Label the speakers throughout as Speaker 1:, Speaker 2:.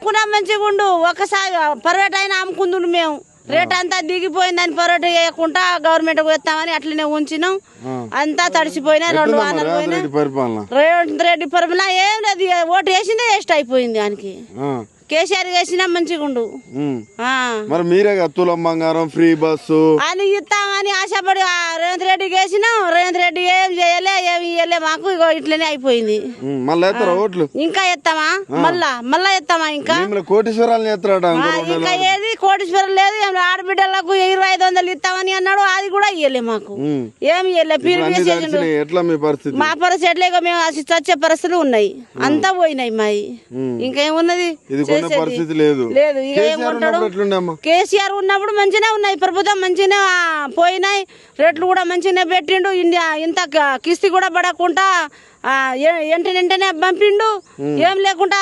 Speaker 1: కూడా మంచిగా ఉండు. ఒకసారి పర్వేట అయినా అమ్ముకుందుండు మేము. రేట్ అంతా దిగిపోయిందని పరోట వేయకుండా గవర్నమెంట్ వేస్తామని అట్లనే ఉంచినాం. అంతా తడిసిపోయినా 2 వారాలు పోయినా. రేవంత్ రెడ్డి పరిపాలన ఏం లేదు, ఓటు వేసిందే వేస్ట్ అయిపోయింది. దానికి కేసీఆర్ వేసినా మంచిగా ఉండు.
Speaker 2: మరి మీరే తులం బంగారం ఫ్రీ బస్సు
Speaker 1: అని ఇస్తామని ఆశపడి రేవంత్ రెడ్డికి వేసినాం. రేవంత్ రెడ్డి ఏం చేయలే, ఏమి ఇయ్యలే మాకు. ఇగో ఇట్లనే అయిపోయింది.
Speaker 2: మళ్ళీ ఓట్లు
Speaker 1: ఇంకా ఎత్తామా? మళ్ళా ఎత్తామా? ఇంకా
Speaker 2: కోటీశ్వరాలు
Speaker 1: ఇంకా ఏది కోటీశ్వరం లేదు. ఆడబిడ్డలకు 2500 ఇస్తామని అన్నాడు, అది కూడా ఇయ్యలే మాకు. ఏమి ఇయ్యలే.
Speaker 2: ఎట్లా మీ పరిస్థితి?
Speaker 1: మా పరిస్థితి ఎట్లా? ఇక మేము చచ్చే పరిస్థితులు ఉన్నాయి. అంతా పోయినాయి మాయి. ఇంకేమున్నది?
Speaker 2: పరిస్థితి లేదు.
Speaker 1: ఇక ఏమంటాడు? కేసీఆర్ ఉన్నప్పుడు మంచిగా ఉన్నాయి. ప్రభుత్వం మంచిగా పోయినాయి. రేట్లు కూడా మంచిగా పెట్టిండు. ఇంత కిస్తీ కూడా పడకుండా వెంటనే పంపిండు. ఏం లేకుండా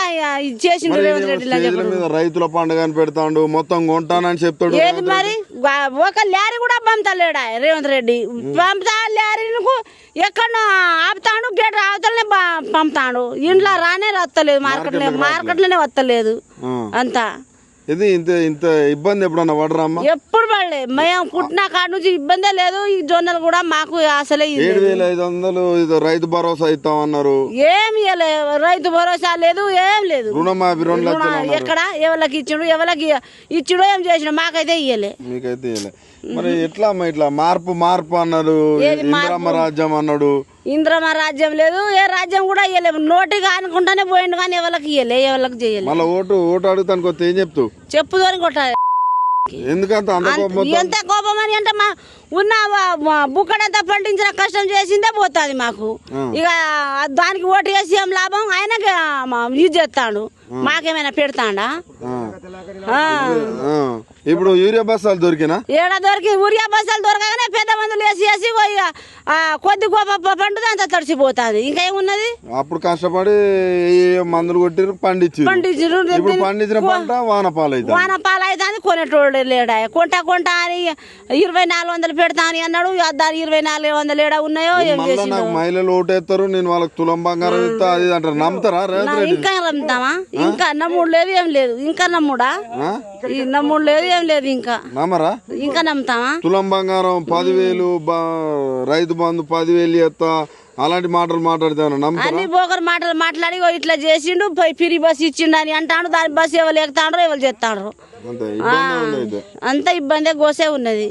Speaker 1: చేసిండు రేవంత్ రెడ్డి.
Speaker 2: రైతుల పండుగ పెడతాడు, మొత్తం కొంటానని చెప్తాడు.
Speaker 1: ఏది మరి? ఒక లారీ కూడా పంపుతలేడా రేవంత్ రెడ్డి? పంపుతా లారీకు ఎక్కడ ఆపుతాడు, గేట్ అవతలనే పంపుతాడు. ఇంట్లో రానే వస్తలేదు, మార్కెట్లోనే వస్తలేదు. అంతా
Speaker 2: ఇది ఇంత ఇబ్బంది ఎప్పుడన్నా పడరామ్మా?
Speaker 1: ఎప్పుడు పడలే. మేము పుట్టిన కాడ నుంచి ఇబ్బందే లేదు. ఈ జొన్నలు కూడా మాకు అసలే
Speaker 2: 7,500 రైతు భరోసా ఇస్తామన్నారు.
Speaker 1: ఏమి ఇవ్వలేదు. రైతు భరోసా లేదు, ఏం లేదు.
Speaker 2: రుణమాఫీ 2 లక్షలు
Speaker 1: ఎక్కడ? ఎవరికి ఇచ్చిండు, ఎవరికి ఇచ్చిండో ఏం చేసిండు, మాకైతే ఇయ్యలే.
Speaker 2: మీకైతే ఇయ్యలే. మరి ఎట్లా అమ్మా ఇట్లా మార్పు అన్నారు, ఇందిరమ్మ రాజ్యం అన్నాడు.
Speaker 1: ఇంద్రమ రాజ్యం లేదు, ఏ రాజ్యం కూడా ఇయ్యలేదు. నోటిగా అనుకుంటానే పోయిండు కానీ ఎవరికి ఇయ్యలే, ఎవరికి చేయలేదు.
Speaker 2: మళ్ళీ ఓటు అడుగుతానికి వస్తే ఏం చెప్తావు?
Speaker 1: చెప్పుదని కొట్టాలి.
Speaker 2: ఎందుకంత
Speaker 1: ఎంత కోపం అని అంటే ఉన్న బుక్కడంతా పండించిన కష్టం చేసిందే పోతుంది మాకు. ఇక దానికి ఓటు వేసి ఏం లాభం? ఆయనకి ఇది చేస్తాడు, మాకేమైనా పెడతాడా?
Speaker 2: ఇప్పుడు యూరియా బస్సాలు దొరికినా?
Speaker 1: ఏడా దొరికి యూరియా బస్సాలు దొరకగానే పెద్ద మందులు వేసి కొద్ది గొప్ప పండుగ అంతా తడిసిపోతుంది. ఇంకా ఏమున్నది?
Speaker 2: అప్పుడు కష్టపడి మందులు కొట్టిరు, పండించారు. ఇప్పుడు పండించిన పంట వానపాలు
Speaker 1: అవుతుంది. కొనేటోడు లేడా? కొంట అని 2400 పెడతా అని అన్నాడు. దాని 2400 ఏడా ఉన్నాయో ఏం చేసి.
Speaker 2: మహిళలు ఓటేస్తారు, నేను వాళ్ళకి తులం బంగారం ఇస్తా అది అంటారు. నమ్ముతారా?
Speaker 1: ఇంకా నమ్ముతామా? ఇంకా నమ్ముడు లేదు, ఏం లేదు. ఇంకా నమ్ముడా? నమ్ముడు లేదు, ఏం లేదు. ఇంకా
Speaker 2: నమ్మరా?
Speaker 1: ఇంకా నమ్ముతామా?
Speaker 2: తులం బంగారం 10,000, రైతు బంధు 10,000 ఎత్తా, అలాంటి మాటలు మాట్లాడతాను.
Speaker 1: అన్ని బోకర్ మాటలు మాట్లాడి ఇట్లా చేసిండు, ఫ్రీ బస్ ఇచ్చిండు అని అంటాడు. దాని బస్సు ఎవరు ఎక్కుతాడు, ఎవరు చేస్తాడు. అంత ఇబ్బంది గోసే ఉన్నది.